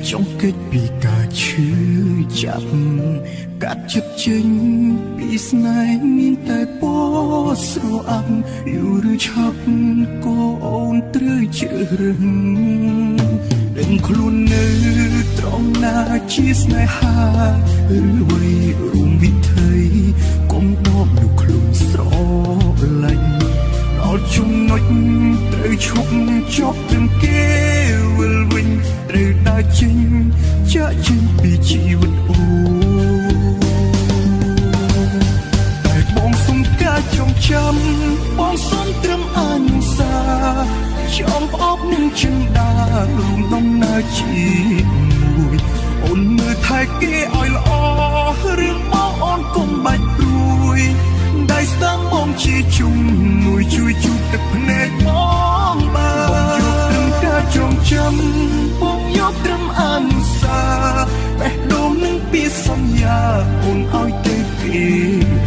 ចង់គេចពីការឈឺចាប់កាត់ចិត្តចេញពីស្នេហ៍មានតែពណ៌ស្រអាប់យូរឬឆាប់ក៏អូនត្រូវជ្រើសរើសដឹងខ្លួននៅត្រង់ណាជាស្នេហាឬអ្វីរួមវិថីកុំដកនៅខ្លួនស្រឡាញ់ដល់ចំណុចត្រូវឈប់ចប់ទាំងគេវិលវិញត្រូវដើរចេញចាក់ចេញពីជីវិតអូតែបងសុំការចងចាំបងសុំត្រឹមអនុសាចង់ផ្អប់នឹងចិន្តារួមដំណើរជាមួយអូនមើលថែគេឲ្យល្អរឿងមកអូនកុំបាច់ព្រួយដៃស្ដាំបងជាជុំមួយជួយជូតទឹកភ្នែកបងបានបងយកត្រឹមការចងចាំបងយកត្រឹមអនុសាបេះដូងនឹងពីសន្យាអូនឲ្យទៅគេ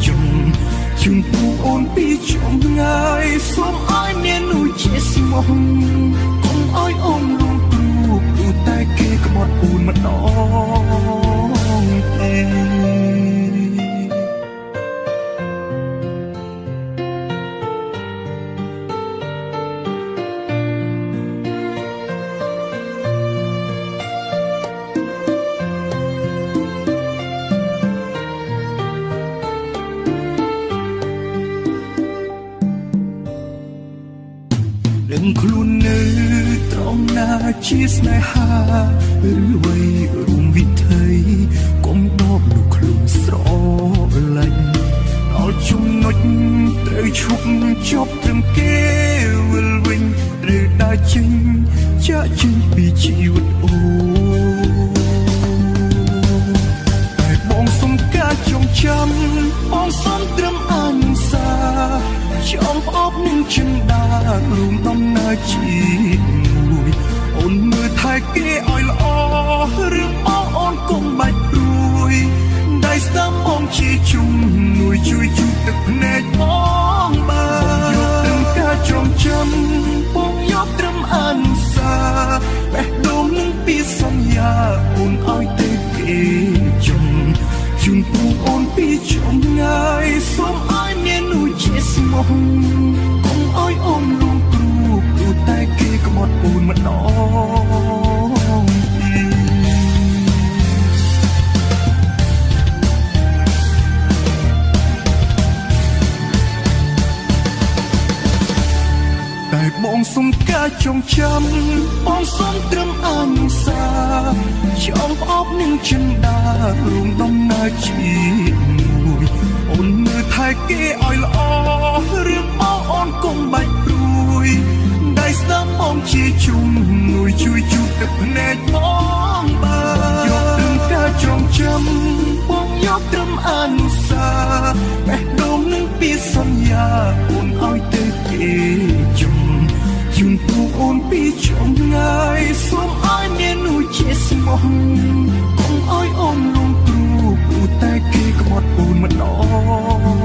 ជុំជុំពូអូនពីចំងាយសូមឲ្យមាននោះជាស្មោះកុំឲ្យអូនរងព្រួយព្រោះតែគេក្បត់អូនម្ដងទេ ដឹងខ្លួននៅត្រង់ណាជាស្នេហាឬអ្វីរួមវិថីកុំដកនៅខ្លួនស្រឡាញ់ដល់ចំណុចត្រូវឈប់ចប់ត្រឹមគេវិលវិញត្រូវដើរចេញចាក់ចេញពីជីវិតអូតែបងសុំការចងចាំបងសុំត្រឹមអនុសាចង់ផ្អប់នឹងចិន្តារួមដំណើរជាមួយអូនមើលថែគេឲ្យល្អរឿងមកអូនកុំបាច់ព្រួយដៃស្ដាំបងជាជុំមួយជួយជូតទឹកភ្នែកបងបានយកត្រឹមការចងចាំបងយកត្រឹមអនុសាបេះដូងនឹងពីសន្យាអូនឲ្យទៅគេជុំជូនពូអូនពីចំងាយសូមឲ្យមាននោះជាស្មោះកុំឲ្យអូនរងព្រួយព្រោះតែគេក្បត់អូនម្ដងតែបងសុំការចងចាំបងសុំត្រឹមអនុសាចង់ផ្អប់នឹងចិន្តារួមដំណើរជាមួយអូនមើលថែគេឲ្យល្អរឿងមកអូនកុំបាច់ព្រួយដៃស្ដាំបងជាជុំមួយជួយជូតទឹកភ្នែកបងបានយកត្រឹមការចងចាំបងយកត្រឹមអនុសាបេះដូងនឹងពីសន្យាអូនឲ្យទៅគេជុំជូនពូអូនពីចំងាយសូមឲ្យមាននោះជាស្មោះកុំឲ្យអូនរងព្រួយព្រោះតែគេក្បត់អូនម្ដង